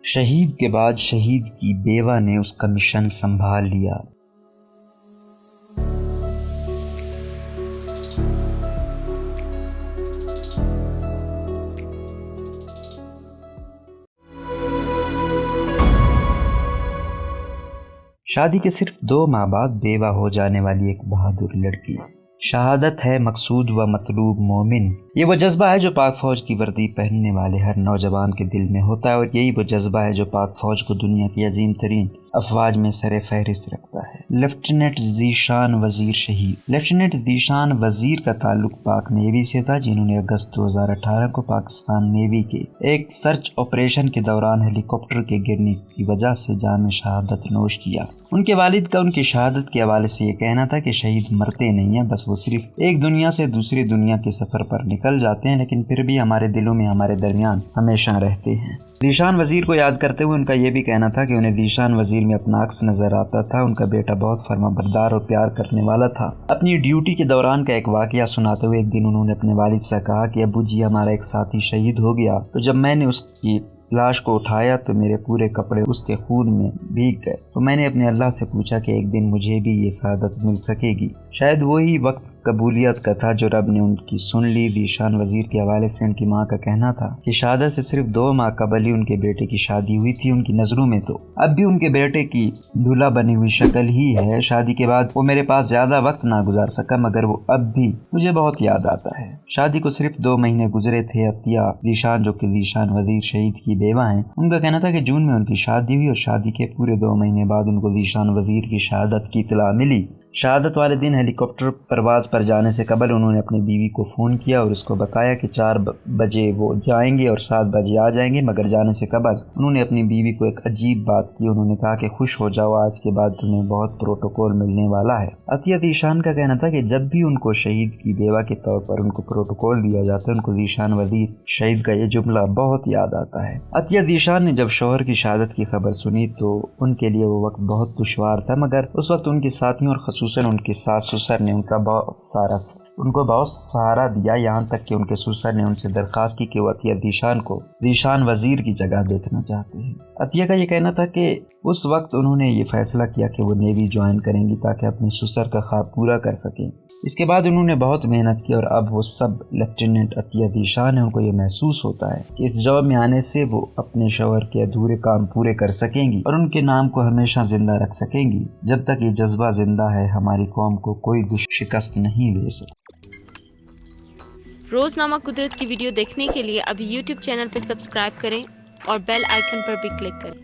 شہید کے بعد شہید کی بیوہ نے اس کا مشن سنبھال لیا۔ شادی کے صرف 2 ماہ بعد بیوہ ہو جانے والی ایک بہادر لڑکی۔ شہادت ہے مقصود و مطلوب مومن۔ یہ وہ جذبہ ہے جو پاک فوج کی وردی پہننے والے ہر نوجوان کے دل میں ہوتا ہے، اور یہی وہ جذبہ ہے جو پاک فوج کو دنیا کی عظیم ترین افواج میں سر فہرست رکھتا ہے۔ لیفٹیننٹ ذیشان وزیر شہید۔ لیفٹیننٹ ذیشان وزیر کا تعلق پاک نیوی سے تھا، جنہوں نے اگست 2018 کو پاکستان نیوی کے ایک سرچ آپریشن کے دوران ہیلی کاپٹر کے گرنے کی وجہ سے جام شہادت نوش کیا۔ ان کے والد کا ان کی شہادت کے حوالے سے یہ کہنا تھا کہ شہید مرتے نہیں ہیں، بس وہ صرف ایک دنیا سے دوسری دنیا کے سفر پر نکل جاتے ہیں، لیکن پھر بھی ہمارے دلوں میں ہمارے درمیان ہمیشہ رہتے ہیں۔ ذیشان وزیر کو یاد کرتے ہوئے ان کا یہ بھی کہنا تھا کہ انہیں ذیشان وزیر میں اپنا عکس نظر آتا تھا۔ ان کا بیٹا بہت فرما بردار اور پیار کرنے والا تھا۔ اپنی ڈیوٹی کے دوران کا ایک واقعہ سناتے ہوئے ایک دن انہوں نے اپنے والد سے کہا کہ ابو جی، ہمارا ایک ساتھی شہید ہو گیا، تو جب میں نے اس کی لاش کو اٹھایا تو میرے پورے کپڑے اس کے خون میں بھیگ گئے، تو میں نے اپنے اللہ سے پوچھا کہ ایک دن مجھے بھی یہ سعادت مل سکے گی۔ شاید وہی وقت قبولیت کا تھا جو رب نے ان کی سن لی۔ ذیشان وزیر کے حوالے سے ان کی ماں کا کہنا تھا کہ شہادت سے صرف 2 ماہ قبل ہی ان کے بیٹے کی شادی ہوئی تھی۔ ان کی نظروں میں تو اب بھی ان کے بیٹے کی دلہا بنی ہوئی شکل ہی ہے۔ شادی کے بعد وہ میرے پاس زیادہ وقت نہ گزار سکا، مگر وہ اب بھی مجھے بہت یاد آتا ہے۔ شادی کو صرف 2 مہینے گزرے تھے۔ عطیہ ذیشان، جو کہ ذیشان وزیر شہید کی بیوہ ہیں، ان کا کہنا تھا کہ جون میں ان کی شادی ہوئی اور شادی کے پورے 2 مہینے بعد ان کو ذیشان وزیر کی شہادت کی اطلاع ملی۔ شہادت والے دن ہیلی کاپٹر پرواز پر جانے سے قبل انہوں نے اپنی بیوی کو فون کیا اور اس کو بتایا کہ 4 بجے وہ جائیں گے اور 7 بجے آ جائیں گے، مگر جانے سے قبل انہوں نے اپنی بیوی کو ایک عجیب بات کی۔ انہوں نے کہا کہ خوش ہو جاؤ، آج کے بعد تمہیں بہت پروٹوکول ملنے والا ہے۔ عطیہ ذیشان کا کہنا تھا کہ جب بھی ان کو شہید کی بیوہ کے طور پر ان کو پروٹوکول دیا جاتا ہے، ان کو ذیشان وزیر شہید کا یہ جملہ بہت یاد آتا ہے۔ عطیہ ذیشان نے جب شوہر کی شہادت کی خبر سنی تو ان کے لیے وہ وقت بہت دشوار تھا، مگر اس وقت ان کے ساتھیوں اور خصوصاً ان کے ساس سسر نے ان کو بہت سہارا دیا، یہاں تک کہ ان کے سسر نے ان سے درخواست کی کہ وہ عطیہ ذیشان کو ذیشان وزیر کی جگہ دیکھنا چاہتے ہیں۔ عطیہ کا یہ کہنا تھا کہ اس وقت انہوں نے یہ فیصلہ کیا کہ وہ نیوی جوائن کریں گی تاکہ اپنے سسر کا خواب پورا کر سکیں۔ اس کے بعد انہوں نے بہت محنت کی اور اب وہ سب لیفٹیننٹ عطیہ ذیشان ہیں۔ ان کو یہ محسوس ہوتا ہے کہ اس جاب میں آنے سے وہ اپنے شوہر کے ادھورے کام پورے کر سکیں گی اور ان کے نام کو ہمیشہ زندہ رکھ سکیں گی۔ جب تک یہ جذبہ زندہ ہے، ہماری قوم کو کوئی شکست نہیں دے سکتا۔ روزنامہ قدرت کی ویڈیو دیکھنے کے لیے ابھی YouTube چینل پر سبسکرائب کریں اور بیل آئیکن پر بھی کلک کریں۔